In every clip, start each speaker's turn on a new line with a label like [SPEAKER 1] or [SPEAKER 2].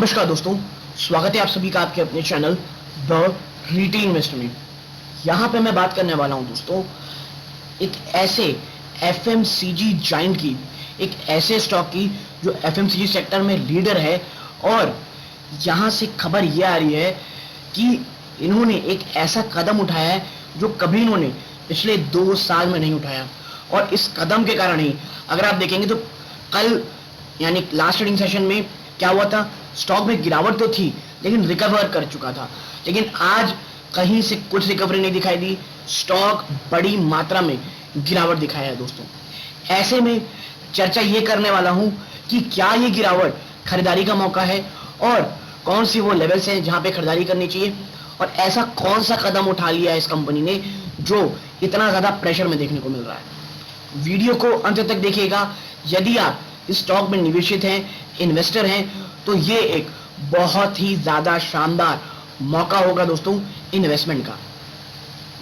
[SPEAKER 1] नमस्कार दोस्तों, स्वागत है आप सभी का आपके अपने चैनल द रिटेल इन्वेस्टर में। यहाँ पे मैं बात करने वाला हूँ दोस्तों एक ऐसे एफएमसीजी जाइंट की, एक ऐसे स्टॉक की जो एफएमसीजी सेक्टर में लीडर है। और यहाँ से खबर ये आ रही है कि इन्होंने एक ऐसा कदम उठाया है जो कभी इन्होंने पिछले 2 साल में नहीं उठाया। और इस कदम के कारण ही अगर आप देखेंगे तो कल यानी लास्ट ट्रेडिंग सेशन में क्या हुआ था, स्टॉक में गिरावट तो थी लेकिन रिकवर कर चुका था। लेकिन आज कहीं से कुछ रिकवरी नहीं दिखाई दी, स्टॉक बड़ी मात्रा में गिरावट दिखाया है दोस्तों। ऐसे में चर्चा ये करने वाला हूं कि क्या ये गिरावट खरीदारी का मौका है और कौन सी वो लेवल्स हैं जहां पे खरीदारी करनी चाहिए, और ऐसा कौन सा कदम उठा लिया है इस कंपनी ने जो इतना ज्यादा प्रेशर में देखने को मिल रहा है। वीडियो को अंत तक देखिएगा। यदि आप इस स्टॉक में निवेशित हैं, इन्वेस्टर हैं, तो ये एक बहुत ही ज्यादा शानदार मौका होगा दोस्तों इन्वेस्टमेंट का।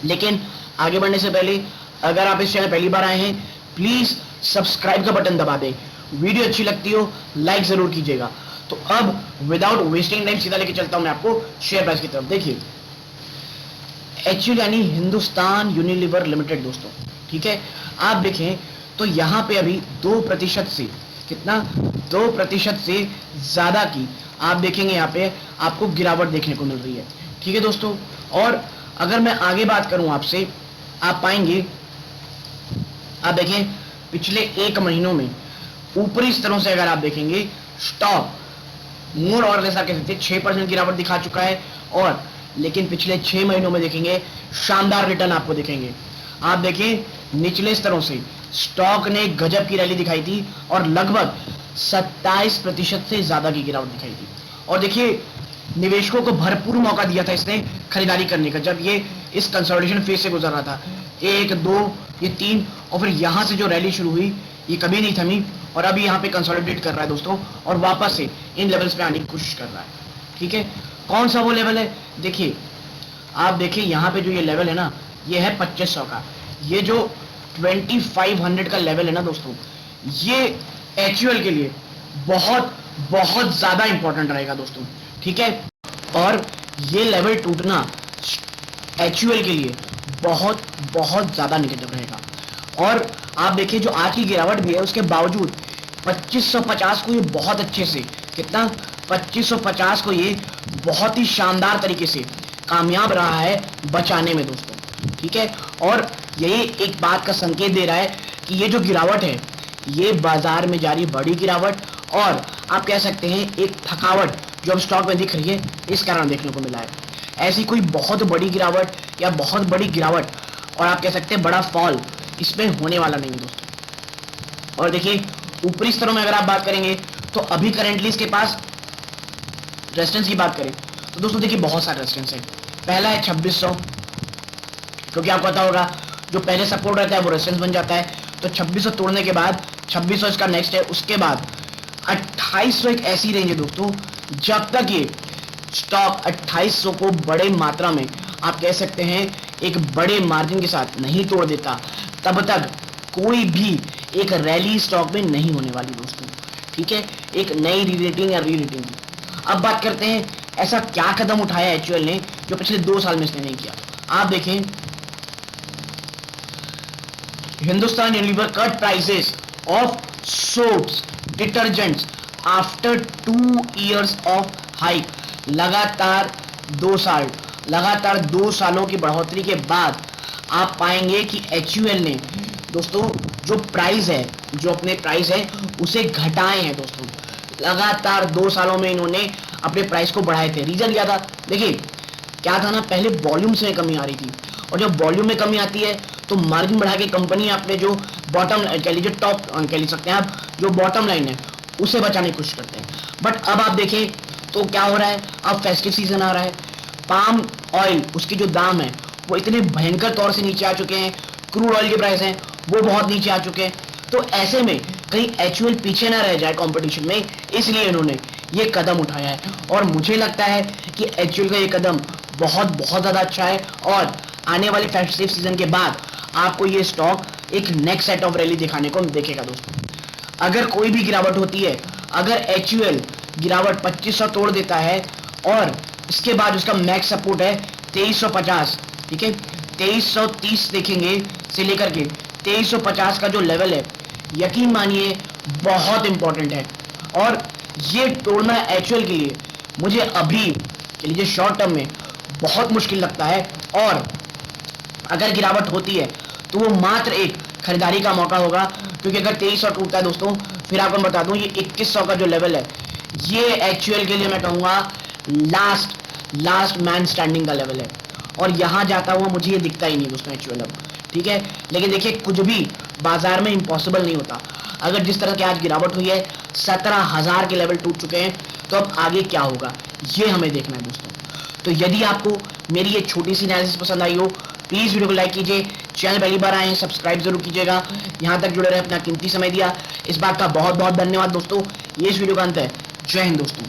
[SPEAKER 1] लेकिन आगे बढ़ने से पहले अगर आप इस चैनल पहली बार आए हैं, प्लीज सब्सक्राइब का बटन दबा दें। वीडियो अच्छी लगती हो लाइक जरूर कीजिएगा। तो अब विदाउट वेस्टिंग टाइम सीधा लेके चलता हूं मैं आपको शेयर प्राइस की तरफ। देखिए HUL यानी हिंदुस्तान यूनिलीवर लिमिटेड दोस्तों, ठीक है। आप देखें तो यहाँ पे अभी 2% से कितना 2% से ज्यादा की आप देखेंगे यहाँ पे आपको गिरावट देखने को मिल रही है, ठीक है दोस्तों। और अगर मैं आगे बात करूं आपसे, आप पाएंगे, आप देखें पिछले 1 महीनों में ऊपरी स्तरों से अगर आप देखेंगे स्टॉक मोर और लेस कह सकते 6% गिरावट दिखा चुका है। और लेकिन पिछले 6 महीनों में देखेंगे शानदार रिटर्न आपको दिखेंगे। आप देखें निचले स्तरों से स्टॉक ने गजब की रैली दिखाई थी और लगभग 27% से ज्यादा की गिरावट दिखाई थी। और देखिए निवेशकों को भरपूर मौका दिया था इसने खरीदारी करने का, जब ये इस कंसोलिडेशन फेज से गुजर रहा था। 1, 2, ये 3, और फिर यहां से जो रैली शुरू हुई ये कभी नहीं थमी और अभी यहाँ पे कंसोलिडेट कर रहा है दोस्तों और वापस से इन लेवल्स पे आने की कोशिश कर रहा है, ठीक है। कौन सा वो लेवल है, देखिए आप देखिए यहाँ पे जो ये लेवल है ना, ये है 2500 का। ये जो 2500 का लेवल है ना दोस्तों, ये HUL के लिए बहुत बहुत ज्यादा इंपॉर्टेंट रहेगा दोस्तों, ठीक है। और ये लेवल टूटना HUL के लिए बहुत बहुत ज्यादा नेगेटिव रहेगा। और आप देखिए जो आज की गिरावट भी है उसके बावजूद 2550 को ये बहुत अच्छे से, कितना 2550 को ये बहुत ही शानदार तरीके से कामयाब रहा है बचाने में दोस्तों, ठीक है। और यही एक बात का संकेत दे रहा है कि ये जो गिरावट है ये बाजार में जारी बड़ी गिरावट और आप कह सकते हैं एक थकावट जो अब स्टॉक में दिख रही है इस कारण देखने को मिला है। ऐसी कोई बहुत बड़ी गिरावट या बहुत बड़ी गिरावट और आप कह सकते हैं बड़ा फॉल इसमें होने वाला नहीं है दोस्तों। और देखिए ऊपरी स्तरों में अगर आप बात करेंगे तो अभी करेंटली इसके पास रेजिस्टेंस की बात करें तो दोस्तों देखिए बहुत सारे रेजिस्टेंस है। पहला है 2600, क्योंकि आपको पता होगा जो पहले सपोर्ट रहता है वो रेजिस्टेंस बन जाता है। तो 2600 तोड़ने के बाद 2600 इसका नेक्स्ट है। उसके बाद 2800 एक ऐसी रेंज है दोस्तों, जब तक ये स्टॉक 2800 को बड़े मात्रा में आप कह सकते हैं एक बड़े मार्जिन के साथ नहीं तोड़ देता, तब तक कोई भी एक रैली स्टॉक में नहीं होने वाली दोस्तों, ठीक है। एक नई रीरेटिंग या रीरेटिंग की अब बात करते हैं, ऐसा क्या कदम उठाया HUL ने जो पिछले 2 साल में इसने नहीं किया। आप देखें Hindustan Unilever cut prices of soaps detergents after 2 years of hike. लगातार 2 सालों की बढ़ोतरी के बाद आप पाएंगे कि HUL ने दोस्तों जो प्राइस है, जो अपने प्राइस है उसे घटाए हैं दोस्तों। लगातार 2 सालों में इन्होंने अपने प्राइस को बढ़ाए थे। रीजन क्या था, देखिए क्या था ना, पहले वॉल्यूम्स में कमी आ रही थी और जब वॉल्यूम में कमी आती है तो मार्जिन बढ़ा के कंपनी अपने जो बॉटम कह लीजिए टॉप कह सकते हैं आप, जो बॉटम लाइन है उसे बचाने की कोशिश करते हैं। बट अब आप देखें तो क्या हो रहा है, अब फेस्टिव सीजन आ रहा है, पाम ऑयल उसके जो दाम है वो इतने भयंकर तौर से नीचे आ चुके हैं, क्रूड ऑयल के प्राइस हैं वो बहुत नीचे आ चुके हैं। तो ऐसे में कहीं HUL पीछे ना रह जाए कंपटीशन में, इसलिए इन्होंने ये कदम उठाया है। और मुझे लगता है कि HUL का ये कदम बहुत बहुत ज़्यादा अच्छा है और आने वाले फेस्टिव सीजन के बाद आपको ये स्टॉक एक नेक्स्ट सेट ऑफ रैली दिखाने को देखेगा दोस्तों। अगर कोई भी गिरावट होती है, अगर HUL गिरावट 2500 तोड़ देता है और इसके बाद उसका मैक्स सपोर्ट है 2350, ठीक है। 2330 देखेंगे से लेकर के 2350 का जो लेवल है, यकीन मानिए बहुत इंपॉर्टेंट है और ये तोड़ना एचयूएल के लिए मुझे अभी के लिए शॉर्ट टर्म में बहुत मुश्किल लगता है। और अगर गिरावट होती है तो वो मात्र एक खरीदारी का मौका होगा, क्योंकि अगर 2300 टूटता है दोस्तों, फिर आपको बता दूं ये 2100 का जो लेवल है, ये एचयूएल के लिए मैं कहूंगा लास्ट मैन स्टैंडिंग का लेवल है और यहां जाता हुआ मुझे ये दिखता ही नहीं दोस्तों एचयूएल अब, ठीक है। लेकिन देखिए कुछ भी बाजार में इम्पॉसिबल नहीं होता। अगर जिस तरह की आज गिरावट हुई है, 17,000 के लेवल टूट चुके हैं, तो अब आगे क्या होगा ये हमें देखना है दोस्तों। तो यदि आपको मेरी ये छोटी सी एनालिसिस पसंद आई हो, प्लीज वीडियो को लाइक कीजिए, चैनल पहली बार आए हैं सब्सक्राइब जरूर कीजिएगा, यहां तक जुड़े रहे, अपना कीमती समय दिया, इस बात का बहुत बहुत धन्यवाद दोस्तों। ये इस वीडियो का अंत है। जय हिंद दोस्तों।